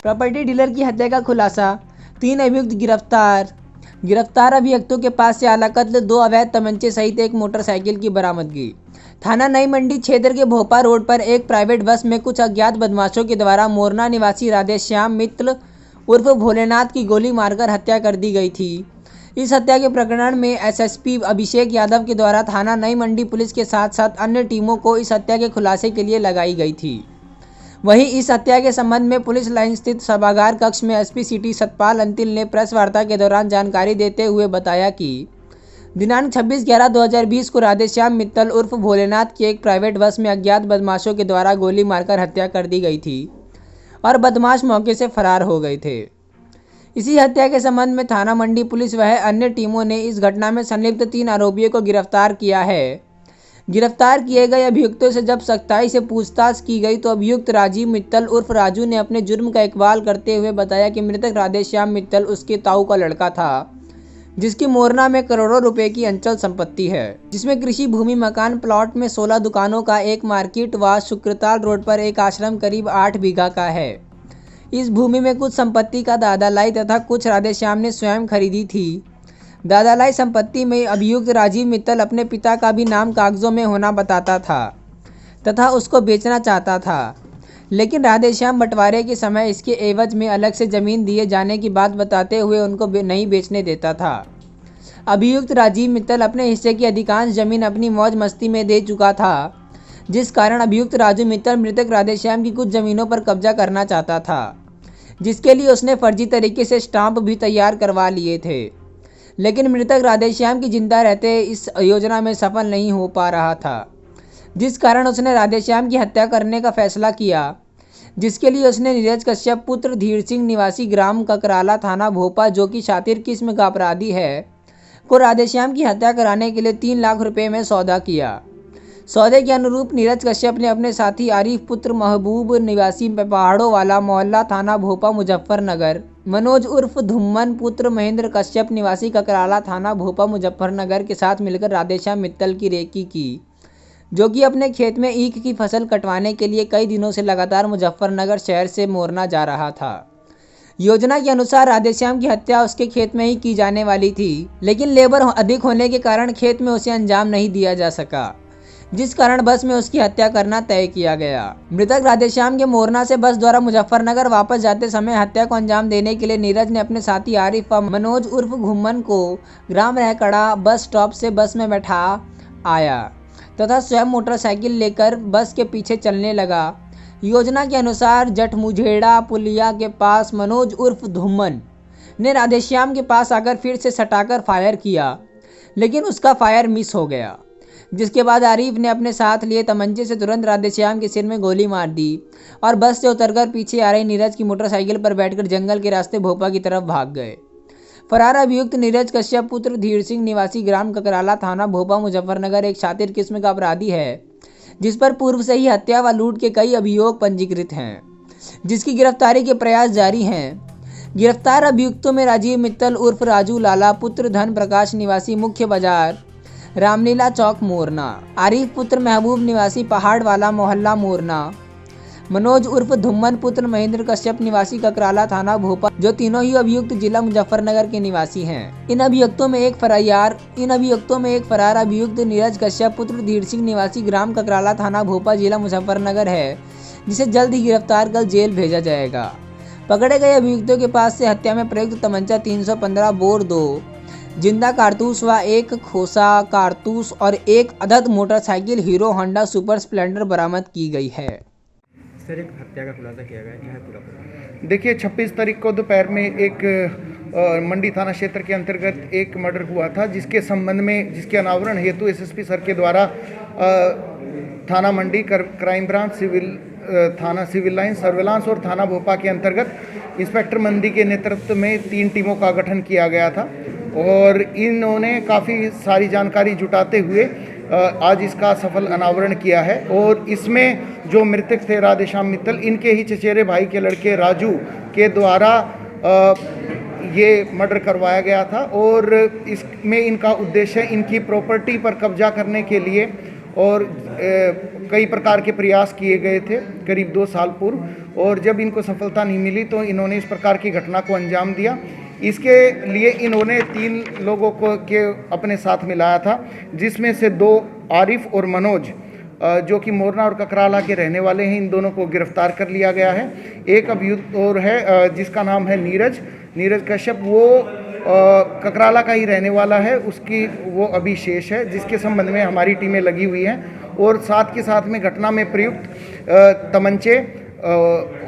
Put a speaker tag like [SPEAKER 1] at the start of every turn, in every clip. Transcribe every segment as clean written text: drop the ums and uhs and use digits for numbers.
[SPEAKER 1] Property dealer की हत्या का खुलासा, 3 अभियुक्त गिरफ्तार। गिरफ्तार अभियुक्तों के पास से आला कत्ल, 2 अवैध तमंचे सहित एक मोटरसाइकिल की बरामदगी। थाना नई मंडी क्षेत्र के भोपा रोड पर एक प्राइवेट बस में कुछ अज्ञात बदमाशों के द्वारा मोरना निवासी राधेश्याम मित्तल उर्फ भोलेनाथ की गोली मारकर हत्या कर दी गई थी। इस हत्या के प्रकरण में एसएसपी अभिषेक यादव के द्वारा थाना नई मंडी पुलिस के साथ साथ अन्य टीमों को इस हत्या के खुलासे के लिए लगाई गई थी। वहीं इस हत्या के संबंध में पुलिस लाइन स्थित सभागार कक्ष में एसपी सिटी सतपाल अंतिल ने प्रेस वार्ता के दौरान जानकारी देते हुए बताया कि दिनांक 26/11/2020 को राधेश्याम मित्तल उर्फ भोलेनाथ की एक प्राइवेट बस में अज्ञात बदमाशों के द्वारा गोली मारकर हत्या कर दी गई थी और बदमाश मौके से फरार हो गए थे। इसी हत्या के संबंध में थाना मंडी पुलिस व अन्य टीमों ने इस घटना में संलिप्त 3 आरोपियों को गिरफ्तार किया है। गिरफ्तार किए गए अभियुक्तों से जब सख्ताई से पूछताछ की गई तो अभियुक्त राजीव मित्तल उर्फ राजू ने अपने जुर्म का इकबाल करते हुए बताया कि मृतक राधेश्याम मित्तल उसके ताऊ का लड़का था, जिसकी मोरना में करोड़ों रुपए की अंचल संपत्ति है, जिसमें कृषि भूमि, मकान, प्लॉट में 16 दुकानों का एक मार्केट व शुक्रताल रोड पर एक आश्रम करीब 8 बीघा का है। इस भूमि में कुछ संपत्ति का दादालाई तथा कुछ राधेश्याम ने स्वयं खरीदी थी। दादालाई संपत्ति में अभियुक्त राजीव मित्तल अपने पिता का भी नाम कागजों में होना बताता था तथा उसको बेचना चाहता था, लेकिन राधेश्याम बंटवारे के समय इसके एवज में अलग से जमीन दिए जाने की बात बताते हुए उनको नहीं बेचने देता था। अभियुक्त राजीव मित्तल अपने हिस्से की अधिकांश जमीन अपनी मौज मस्ती में दे चुका था, जिस कारण अभियुक्त राजू मित्तल मृतक राधेश्याम की कुछ जमीनों पर कब्जा करना चाहता था, जिसके लिए उसने फर्जी तरीके से स्टाम्प भी तैयार करवा लिए थे। लेकिन मृतक राधेश्याम की जिंदा रहते इस योजना में सफल नहीं हो पा रहा था, जिस कारण उसने राधेश्याम की हत्या करने का फैसला किया, जिसके लिए उसने नीरज कश्यप पुत्र धीर सिंह निवासी ग्राम ककराला थाना भोपा, जो कि शातिर किस्म का अपराधी है, को राधेश्याम की हत्या कराने के लिए 3 लाख रुपए में सौदा किया। सौदे के अनुरूप नीरज कश्यप ने अपने साथी आरिफ पुत्र महबूब निवासी पहाड़ों वाला मोहल्ला थाना भोपा मुजफ्फरनगर, मनोज उर्फ धुम्मन पुत्र महेंद्र कश्यप निवासी ककराला थाना भोपा मुजफ्फरनगर के साथ मिलकर राधेश्याम मित्तल की रेकी की, जो कि अपने खेत में ईख की फसल कटवाने के लिए कई दिनों से लगातार मुजफ्फरनगर शहर से मोरना जा रहा था। योजना के अनुसार राधेश्याम की हत्या उसके खेत में ही की जाने वाली थी, लेकिन लेबर अधिक होने के कारण खेत में उसे अंजाम नहीं दिया जा सका, जिस कारण बस में उसकी हत्या करना तय किया गया। मृतक राधेश्याम के मोरना से बस द्वारा मुजफ्फरनगर वापस जाते समय हत्या को अंजाम देने के लिए नीरज ने अपने साथी आरिफ व मनोज उर्फ घुम्मन को ग्राम रहकड़ा बस स्टॉप से बस में बैठा आया तथा स्वयं मोटरसाइकिल लेकर बस के पीछे चलने लगा। योजना के अनुसार जटमुझेड़ा पुलिया के पास मनोज उर्फ धुम्मन ने राधेश्याम के पास आकर फिर से सटाकर फायर किया, लेकिन उसका फायर मिस हो गया, जिसके बाद आरिफ ने अपने साथ लिए तमंचे से तुरंत राधेश्याम के सिर में गोली मार दी और बस से उतरकर पीछे आ रही नीरज की मोटरसाइकिल पर बैठकर जंगल के रास्ते भोपा की तरफ भाग गए। फरार अभियुक्त नीरज कश्यप पुत्र धीर सिंह निवासी ग्राम ककराला थाना भोपा मुजफ्फरनगर एक शातिर किस्म का अपराधी है, जिस पर पूर्व से ही हत्या व लूट के कई अभियोग पंजीकृत हैं, जिसकी गिरफ्तारी के प्रयास जारी हैं। गिरफ्तार अभियुक्तों में राजीव मित्तल उर्फ राजू लाला पुत्र धन प्रकाश निवासी मुख्य बाजार रामलीला चौक मोरना, आरिफ पुत्र महबूब निवासी पहाड़ वाला मोहल्ला मोरना, मनोज उर्फ धुम्मन पुत्र महेंद्र कश्यप निवासी ककराला थाना भोपा, जो तीनों ही अभियुक्त जिला मुजफ्फरनगर के निवासी हैं। इन अभियुक्तों में एक फरार अभियुक्त नीरज कश्यप पुत्र धीर सिंह निवासी ग्राम ककराला थाना भोपा जिला मुजफ्फरनगर है, जिसे जल्द ही गिरफ्तार कर जेल भेजा जाएगा। पकड़े गए अभियुक्तों के पास से हत्या में प्रयुक्त तमंचा 315 बोर 2 जिंदा कारतूस व एक खोसा कारतूस और एक अदद motorcycle hero Honda super Splendor बरामद की गई है।
[SPEAKER 2] सर, एक हत्या का खुलासा किया गया है पूरा।
[SPEAKER 3] देखिए, 26 तारीख को दोपहर में एक मंडी थाना क्षेत्र के अंतर्गत एक मर्डर हुआ था, जिसके संबंध में जिसके अनावरण हेतु एसएसपी सर के द्वारा थाना मंडी क्राइम ब्रांच थाना सिविल लाइन सर्विलांस और थाना भोपा के अंतर्गत इंस्पेक्टर मंदी के नेतृत्व में 3 टीमों का गठन किया गया था और इन्होंने काफ़ी सारी जानकारी जुटाते हुए आज इसका सफल अनावरण किया है। और इसमें जो मृतक थे राधेश्याम मित्तल, इनके ही चचेरे भाई के लड़के राजू के द्वारा ये मर्डर करवाया गया था और इसमें इनका उद्देश्य इनकी प्रॉपर्टी पर कब्जा करने के लिए और कई प्रकार के प्रयास किए गए थे करीब 2 साल पूर्व, और जब इनको सफलता नहीं मिली तो इन्होंने इस प्रकार की घटना को अंजाम दिया। इसके लिए इन्होंने 3 लोगों को के अपने साथ मिलाया था, जिसमें से 2 आरिफ और मनोज जो कि मोरना और ककराला के रहने वाले हैं, इन दोनों को गिरफ्तार कर लिया गया है। एक अभियुक्त और है जिसका नाम है नीरज कश्यप, वो ककराला का ही रहने वाला है, उसकी वो अभी शेष है, जिसके संबंध में हमारी टीमें लगी हुई हैं। और साथ के साथ में घटना में प्रयुक्त तमंचे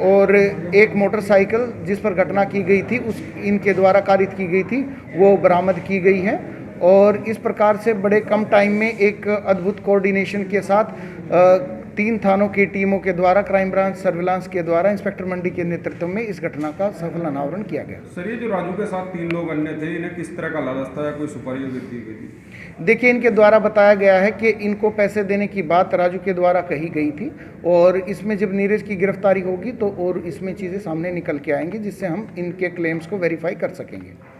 [SPEAKER 3] और एक मोटरसाइकिल जिस पर घटना की गई थी इनके द्वारा कारित की गई थी, वो बरामद की गई है। और इस प्रकार से बड़े कम टाइम में एक अद्भुत कोऑर्डिनेशन के साथ 3 थानों की टीमों के द्वारा, क्राइम ब्रांच सर्विलांस के द्वारा, इंस्पेक्टर मंडी के नेतृत्व में इस घटना का सफल अनावरण किया गया।
[SPEAKER 4] सर, ये जो राजू के साथ 3 लोग अन्य थे, इन्हें किस तरह का लालच था या कोई सुपारी दी गई थी?
[SPEAKER 3] देखिए, इनके द्वारा बताया गया है कि इनको पैसे देने की बात राजू के द्वारा कही गई थी, और इसमें जब नीरज की गिरफ्तारी होगी तो और इसमें चीज़ें सामने निकल के आएंगी, जिससे हम इनके क्लेम्स को वेरीफाई कर सकेंगे।